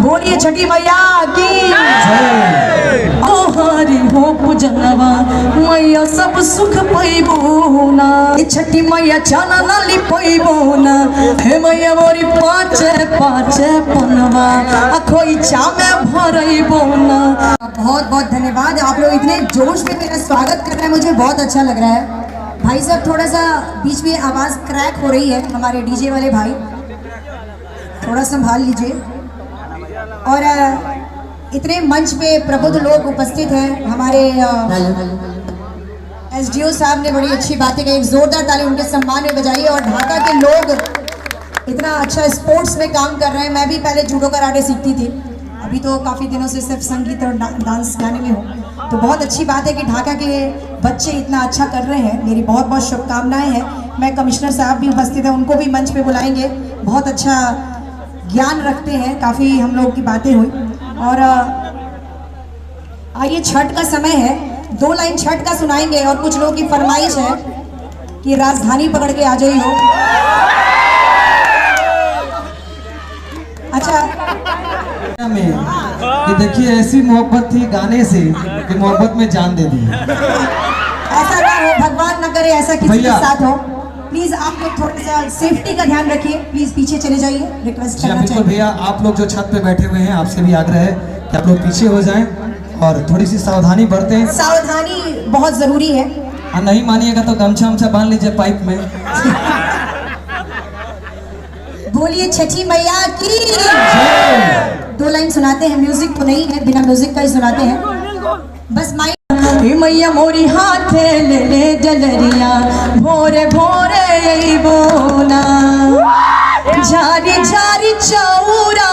बोलिए छठी मैया की ओ हरि हो पूजनवा मैया सब सुख पैबो ना। छठी मैया चना नाली पैबो ना हे मैया मोरी पाँचे पाँचे पनवा खोई चा में भरइबो ना। बहुत बहुत धन्यवाद, आप लोग इतने जोश में मेरा स्वागत कर रहे हैं, मुझे बहुत अच्छा लग रहा है। भाई साहब थोड़ा सा बीच में आवाज़ क्रैक हो रही है, हमारे डीजे वाले भाई थोड़ा संभाल लीजिए। और इतने मंच पे प्रबुद्ध लोग उपस्थित हैं, हमारे एसडीओ साहब ने बड़ी अच्छी बातें कही, एक जोरदार ताली उनके सम्मान में बजाइए। और ढाका के लोग इतना अच्छा स्पोर्ट्स में काम कर रहे हैं। मैं भी पहले जूडो कराटे सीखती थी, अभी तो काफ़ी दिनों से सिर्फ संगीत और डांस गाने में हूँ। तो बहुत अच्छी बात है कि ढाका के बच्चे इतना अच्छा कर रहे हैं, मेरी बहुत बहुत शुभकामनाएं हैं। मैं कमिश्नर साहब भी उपस्थित हैं, उनको भी मंच पे बुलाएंगे, बहुत अच्छा ज्ञान रखते हैं, काफ़ी हम लोग की बातें हुई। और आइए छठ का समय है, 2 लाइन छठ का सुनाएंगे। और कुछ लोगों की फरमाइश है कि राजधानी पकड़ के आ जाइए। अच्छा में कि देखिए ऐसी मोहब्बत थी गाने से कि मोहब्बत में जान दे दी। ऐसा ना हो, भगवान न करे ऐसा किसी के साथ हो। प्लीज आप लोग थोड़ा सा सेफ्टी का ध्यान रखिए, प्लीज पीछे चले जाइए, रिक्वेस्ट करना बिल्कुल भैया, आप लोग जो छत पे बैठे हुए हैं आपसे भी आग्रह है कि आप लोग पीछे हो जाएं और थोड़ी सी सावधानी बरतें। सावधानी बहुत जरूरी है। नहीं मानिएगा तो गमछा उमछा बांध लीजिए पाइप में। बोलिए छठी मैया की। 2 लाइन सुनाते हैं, म्यूजिक तो नहीं है, बिना म्यूजिक का ही सुनाते हैं बस। माइक मैया मोरी हाथे ले ले जलरिया भोरे भोरे बोना झारी झारी चौरा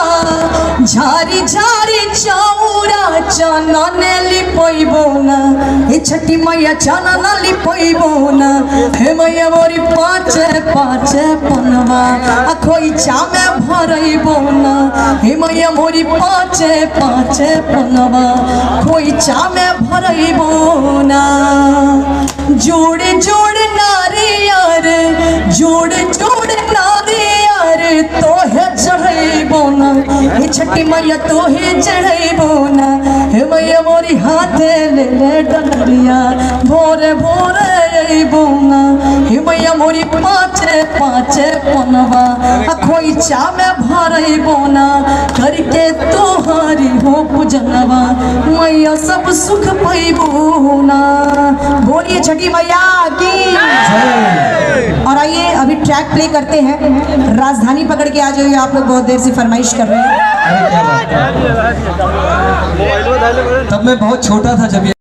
झारी झारी चौरा चना ने लिपोइबो ना। हे छठी मैया चना ना लिपोइबो ना हे मैया मोरी पाँचे पाँचे पनवा खोई चा में भरइबो ना। हे मैया मोरी पाँचे पाँचे पनवा खोई चा में भरइबो ना। जोड़े जोड़े नारियर जोड़े जोड़े नारियर तो है चढ़इबो ना। हे छठी मैया तो है चढ़इबो ना। हे मैया मोरी हाथे ले ले डलिया भोरे भोरे अइबो ना। हे मैया मोरी पाँचे पाँचे पनवा खोई चा में भरइबो ना। करके तोहारी हो पूजनवा मैया सब सुख पैबो ना। बोलिए छठी मैया की। और आइए अभी ट्रैक प्ले करते हैं, राजधानी पकड़ के आ जाइए। आप लोग बहुत देर से फरमाइश कर रहे हैं। तब मैं बहुत छोटा था जब